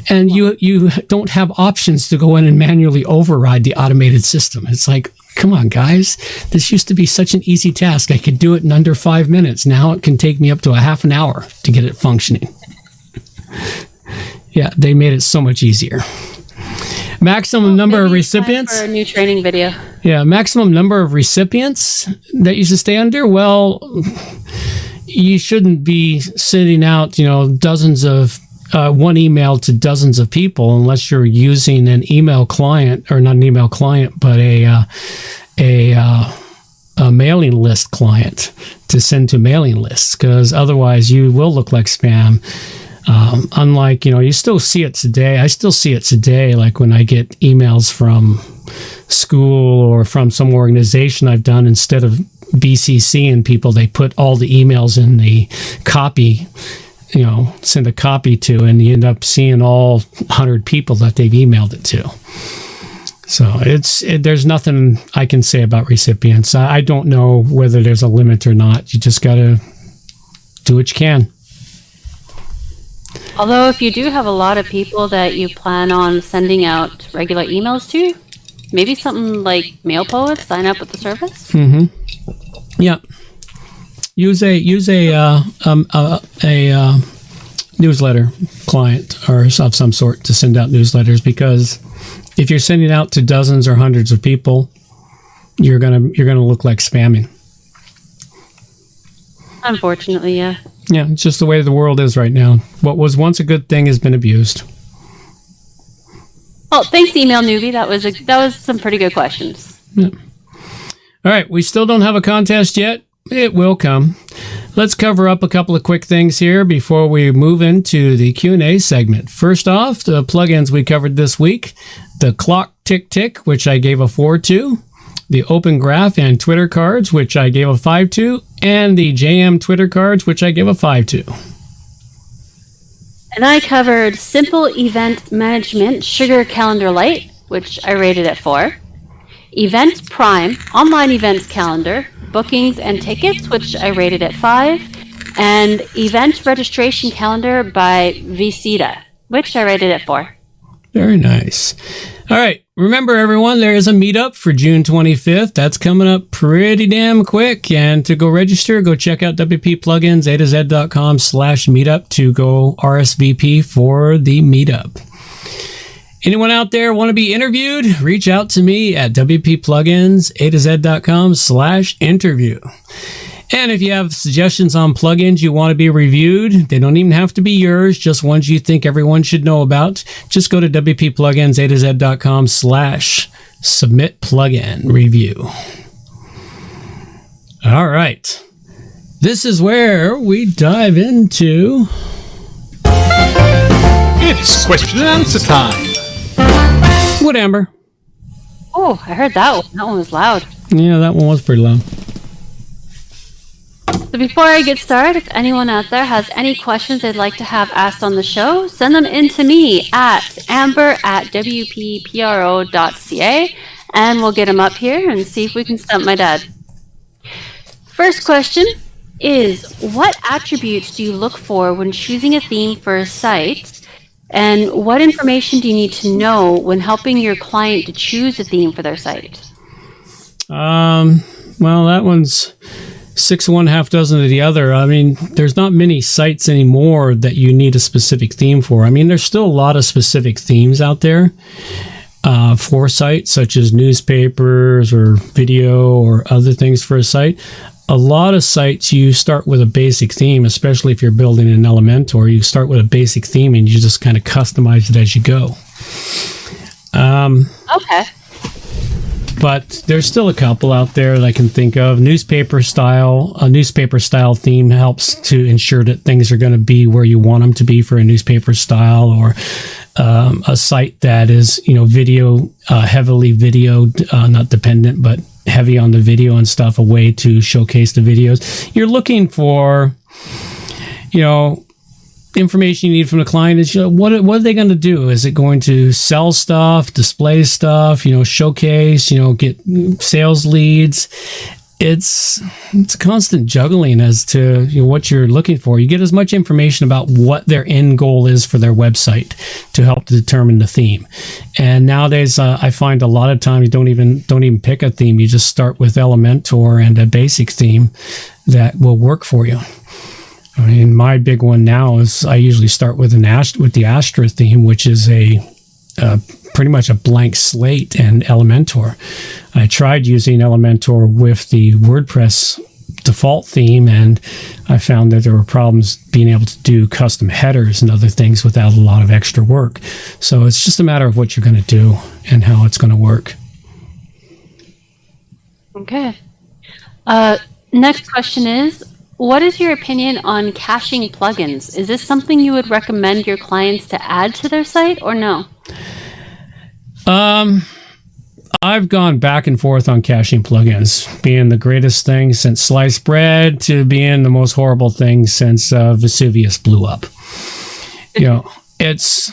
And you don't have options to go in and manually override the automated system. It's like, come on, guys. This used to be such an easy task. I could do it in under 5 minutes. Now it can take me up to a half an hour to get it functioning. Yeah, they made it so much easier. Maximum number of recipients. For a new training video. Yeah, maximum number of recipients that you should stay under. Well, you shouldn't be sending out, dozens of one email to dozens of people unless you're using an email client, or not an email client, but a mailing list client to send to mailing lists, because otherwise you will look like spam. Unlike, you still see it today. I still see it today, like when I get emails from school or from some organization I've done, instead of BCCing people, they put all the emails in the copy, send a copy to, and you end up seeing all 100 people that they've emailed it to. So there's nothing I can say about recipients. I don't know whether there's a limit or not. You just got to do what you can. Although if you do have a lot of people that you plan on sending out regular emails to, maybe something like MailPoet, sign up with the service. Mm-hmm. Yeah. Use a newsletter client or of some sort to send out newsletters, because if you're sending out to dozens or hundreds of people, you're gonna look like spamming. Unfortunately, yeah. Yeah, it's just the way the world is right now. What was once a good thing has been abused. Well, thanks, Email Newbie. That was some pretty good questions. Yeah. All right, we still don't have a contest yet. It will come. Let's cover up a couple of quick things here before we move into the Q&A segment. First off, the plugins we covered this week. The Clock Tick Tick, which I gave a 4 to. The Open Graph and Twitter cards, which I gave a 5 to. And the JM Twitter cards, which I gave a 5 to. And I covered Simple Event Management Sugar Calendar Lite, which I rated at 4. Event Prime Online Events Calendar, Bookings and Tickets, which I rated at 5. And Event Registration Calendar by Visita, which I rated at 4. Very nice. All right. Remember, everyone, there is a meetup for June 25th. That's coming up pretty damn quick. And to go register, go check out WPPlugins, a2z.com/meetup to go RSVP for the meetup. Anyone out there want to be interviewed? Reach out to me at WPPlugins, a2z.com/interview. And if you have suggestions on plugins you want to be reviewed, they don't even have to be yours, just ones you think everyone should know about. Just go to WPPlugins, a2z.com/submit plugin review. All right. This is where we dive into... It's question and answer time. What, Amber? Oh, I heard that one. That one was loud. Yeah, that one was pretty loud. So before I get started, if anyone out there has any questions they'd like to have asked on the show, send them in to me at amber@wppro.ca, and we'll get them up here and see if we can stump my dad. First question is, what attributes do you look for when choosing a theme for a site, and what information do you need to know when helping your client to choose a theme for their site? Well, that one's 6 of one, half dozen of the other. I mean, there's not many sites anymore that you need a specific theme for. I mean, there's still a lot of specific themes out there for sites, such as newspapers or video or other things for a site. A lot of sites, you start with a basic theme, especially if you're building an Elementor. You start with a basic theme and you just kind of customize it as you go. Okay. But there's still a couple out there that I can think of. Newspaper style. A newspaper style theme helps to ensure that things are going to be where you want them to be for a newspaper style. Or a site that is, video, heavily video, not dependent, but heavy on the video and stuff, a way to showcase the videos. You're looking for, information you need from the client is, what are they going to do? Is it going to sell stuff, display stuff, showcase, get sales leads? It's a constant juggling as to what you're looking for. You get as much information about what their end goal is for their website to help to determine the theme. And nowadays, I find a lot of times you don't even pick a theme. You just start with Elementor and a basic theme that will work for you. I mean, my big one now is I usually start with the Astra theme, which is pretty much a blank slate, and Elementor. I tried using Elementor with the WordPress default theme, and I found that there were problems being able to do custom headers and other things without a lot of extra work. So it's just a matter of what you're going to do and how it's going to work. Okay. Next question is, what is your opinion on caching plugins? Is this something you would recommend your clients to add to their site or no? I've gone back and forth on caching plugins, being the greatest thing since sliced bread to being the most horrible thing since Vesuvius blew up. It's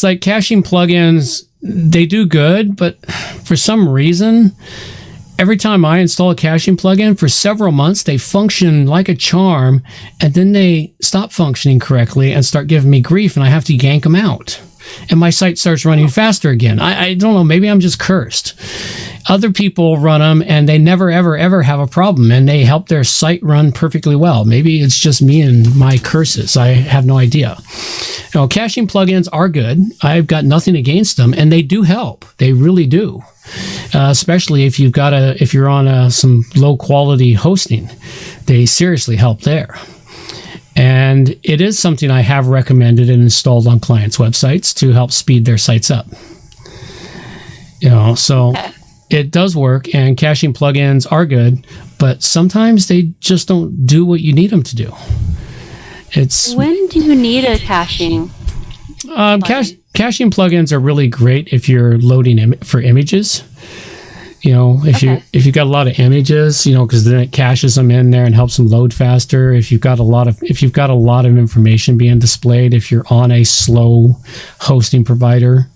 like caching plugins, they do good, but for some reason, every time I install a caching plugin, for several months, they function like a charm, and then they stop functioning correctly and start giving me grief, and I have to yank them out. And my site starts running faster again. I don't know, maybe I'm just cursed. Other people run them, and they never, ever, ever have a problem, and they help their site run perfectly well. Maybe it's just me and my curses. I have no idea. Caching plugins are good. I've got nothing against them, and they do help. They really do. Especially if you're on some low quality hosting, they seriously help there. And it is something I have recommended and installed on clients' websites to help speed their sites up. So it does work, and caching plugins are good, but sometimes they just don't do what you need them to do. When do you need a caching? Caching plugins are really great if you're loading for images. If you've got a lot of images, because then it caches them in there and helps them load faster. If you've got a lot of information being displayed, if you're on a slow hosting provider,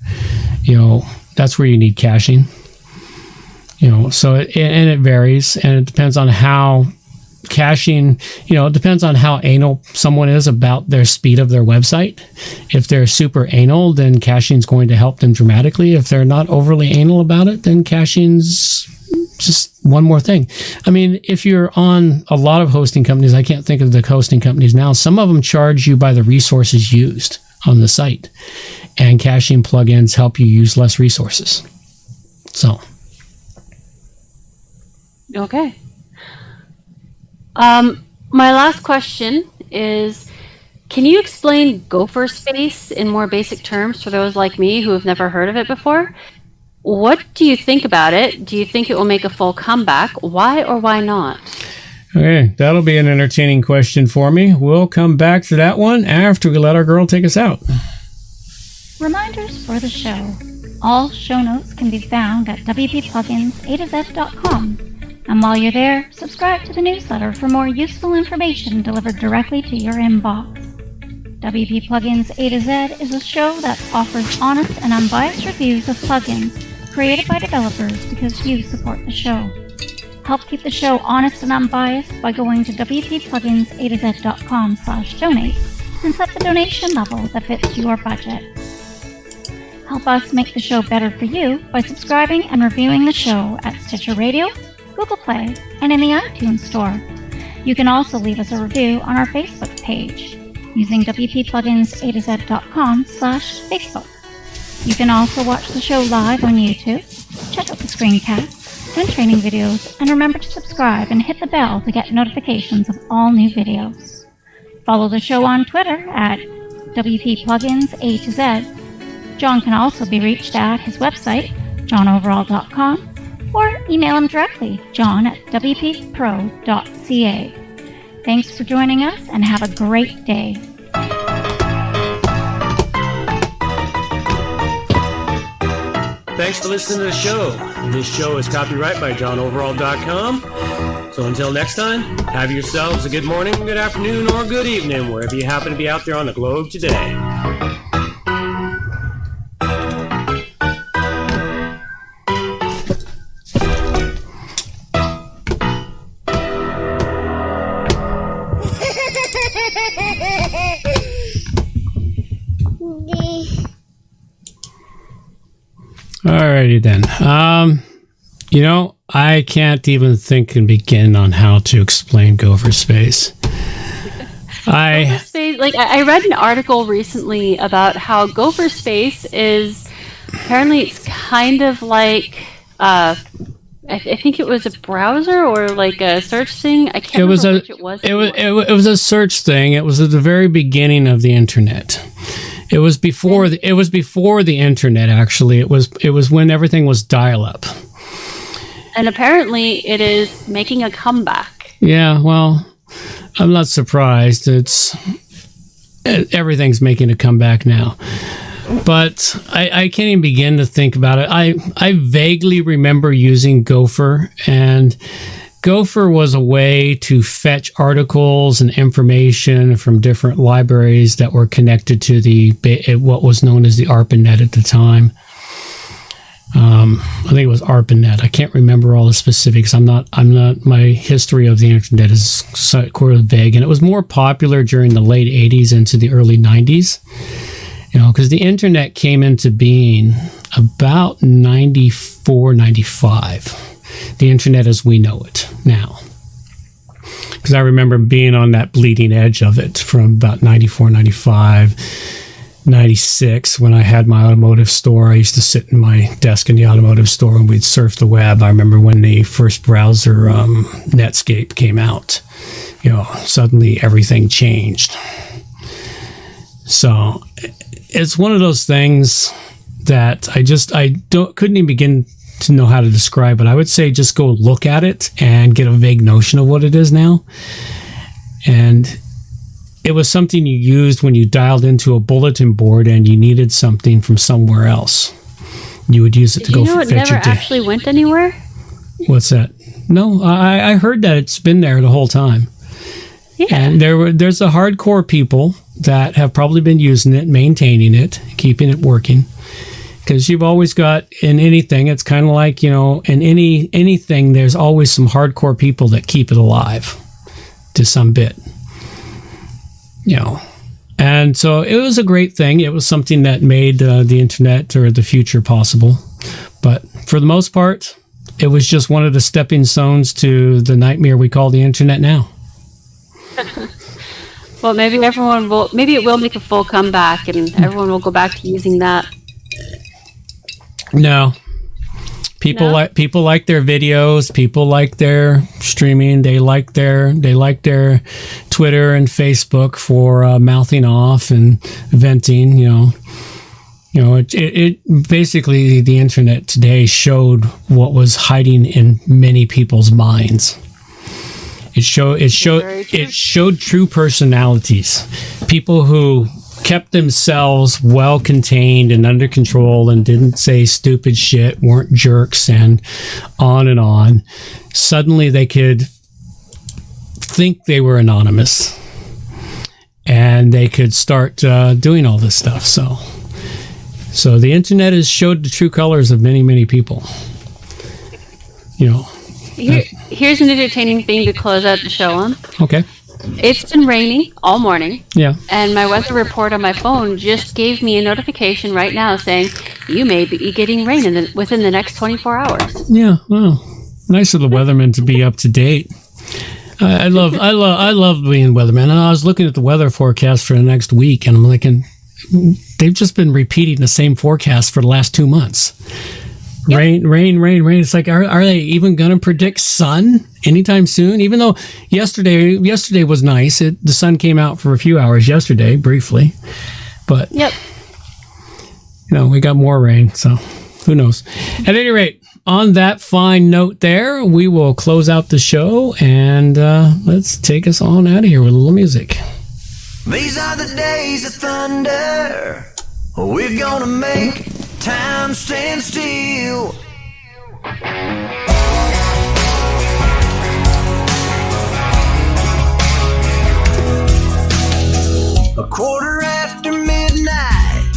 that's where you need caching. So it varies, and it depends on how caching, it depends on how anal someone is about their speed of their website. If they're super anal, then caching is going to help them dramatically. If they're not overly anal about it, then caching's just one more thing. I mean, if you're on a lot of hosting companies, I can't think of the hosting companies now, some of them charge you by the resources used on the site, and caching plugins help you use less resources. So. Okay. My last question is, can you explain Gopher Space in more basic terms for those like me who have never heard of it before? What do you think about it? Do you think it will make a full comeback? Why or why not? Okay, that'll be an entertaining question for me. We'll come back to that one after we let our girl take us out. Reminders for the show. All show notes can be found at wppluginsa2z.com. And while you're there, subscribe to the newsletter for more useful information delivered directly to your inbox. WP Plugins A to Z is a show that offers honest and unbiased reviews of plugins created by developers because you support the show. Help keep the show honest and unbiased by going to wppluginsa2z.com/donate and set the donation level that fits your budget. Help us make the show better for you by subscribing and reviewing the show at Stitcher Radio, Google Play, and in the iTunes Store. You can also leave us a review on our Facebook page using wppluginsa2z.com/Facebook. You can also watch the show live on YouTube, check out the screencasts and training videos, and remember to subscribe and hit the bell to get notifications of all new videos. Follow the show on Twitter at WPPluginsA2Z. John can also be reached at his website, johnoverall.com, or email him directly, john@wppro.ca. Thanks for joining us, and have a great day. thanks for listening to the show. This show is copyright by johnoverall.com. So until next time, have yourselves a good morning, good afternoon, or good evening, wherever you happen to be out there on the globe today. Alrighty then. I can't even think and begin on how to explain Gopher Space. Gopher Space, I read an article recently about how Gopher Space is apparently it's kind of like I think it was a browser or like a search thing. I can't remember which it was. It was a search thing. It was at the very beginning of the internet. It was before the internet. Actually, it was when everything was dial-up. And apparently, it is making a comeback. Yeah, well, I'm not surprised. Everything's making a comeback now. But I can't even begin to think about it. I vaguely remember using Gopher, and Gopher was a way to fetch articles and information from different libraries that were connected to what was known as the ARPANET at the time. I think it was ARPANET. I can't remember all the specifics. My history of the internet is sort of vague, and it was more popular during the late 80s into the early 90s. Because the internet came into being about 94, 95. The internet as we know it now. Because I remember being on that bleeding edge of it from about 94, 95, 96 when I had my automotive store. I used to sit in my desk in the automotive store and we'd surf the web. I remember when the first browser, Netscape, came out. Suddenly everything changed. So it's one of those things that I couldn't even begin to know how to describe it. I would say just go look at it and get a vague notion of what it is now. And it was something you used when you dialed into a bulletin board and you needed something from somewhere else. You would use it to go fetch it. It never actually went anywhere? What's that? No, I heard that it's been there the whole time. Yeah. And there's the hardcore people that have probably been using it, maintaining it, keeping it working. Because you've always got, in anything, it's kind of like, in anything, there's always some hardcore people that keep it alive to some bit. And so it was a great thing. It was something that made the internet or the future possible. But for the most part, it was just one of the stepping stones to the nightmare we call the internet now. Well, maybe it will make a full comeback and everyone will go back to using that. No. People like their videos, people like their streaming, they like their Twitter and Facebook for mouthing off and venting, it basically the internet today showed what was hiding in many people's minds. It showed true personalities, people who kept themselves well contained and under control and didn't say stupid shit, weren't jerks, and on. Suddenly they could think they were anonymous and they could start doing all this stuff. So the internet has showed the true colors of many, many people. Here's an entertaining thing to close out the show on. Okay. It's been raining all morning. Yeah. And my weather report on my phone just gave me a notification right now saying you may be getting rain within the next 24 hours. Yeah. Well, nice of the weatherman to be up to date. I love being weatherman. And I was looking at the weather forecast for the next week, and I'm thinking they've just been repeating the same forecast for the last 2 months. Yep. Rain. It's like, are they even going to predict sun anytime soon? Even though yesterday was nice. The sun came out for a few hours yesterday, briefly. But, yep. We got more rain, so who knows? At any rate, on that fine note there, we will close out the show, and let's take us on out of here with a little music. These are the days of thunder we're gonna make. time stands still. A quarter after midnight,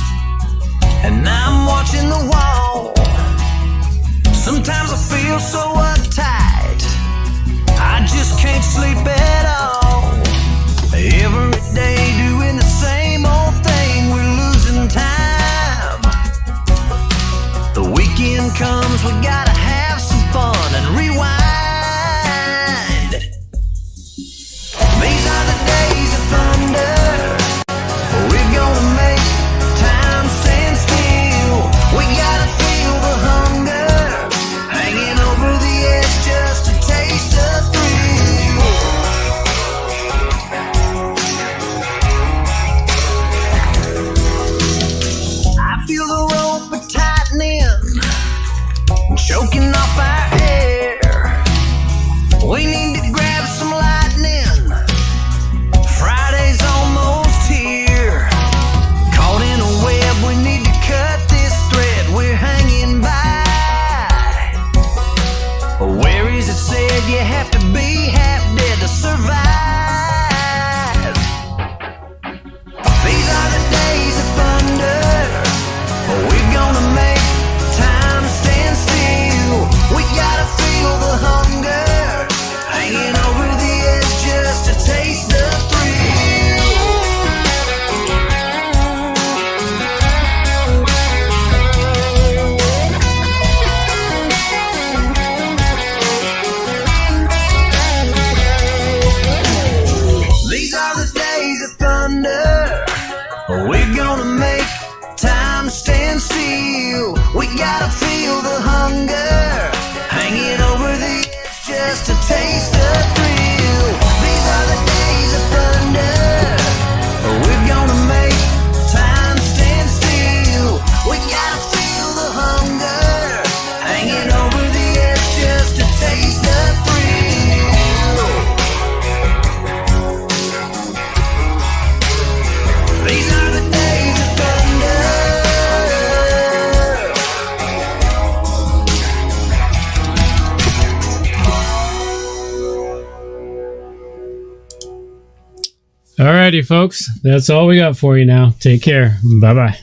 and I'm watching the wall. Sometimes I feel so uptight, I just can't sleep at all. Every day doing the same old thing, we're losing time. The weekend comes, we gotta have some fun and rewind. These are the days of thunder. We're gonna make time stand still. We gotta feel the hunger, hanging over the edge just to taste the thrill. I feel the rope tightening, choking off our air. We need to grab some lightning. Friday's almost here. Caught in a web, we need to cut this thread we're hanging by. Where is it said you have to be half dead to survive? These are the days of thunder. We're gonna make time stand still. We gotta feel the hunger, hanging over the edge just to taste the thrill. These are the days of thunder. We're gonna make time stand still. We gotta feel the hunger, hanging over the edge just to taste the thrill. These are the days of thunder. We're gonna make time stand still. We gotta feel the hunger, hanging over the edge just to taste the thrill. These are the days of thunder. Alrighty, folks. That's all we got for you now. Take care. Bye-bye.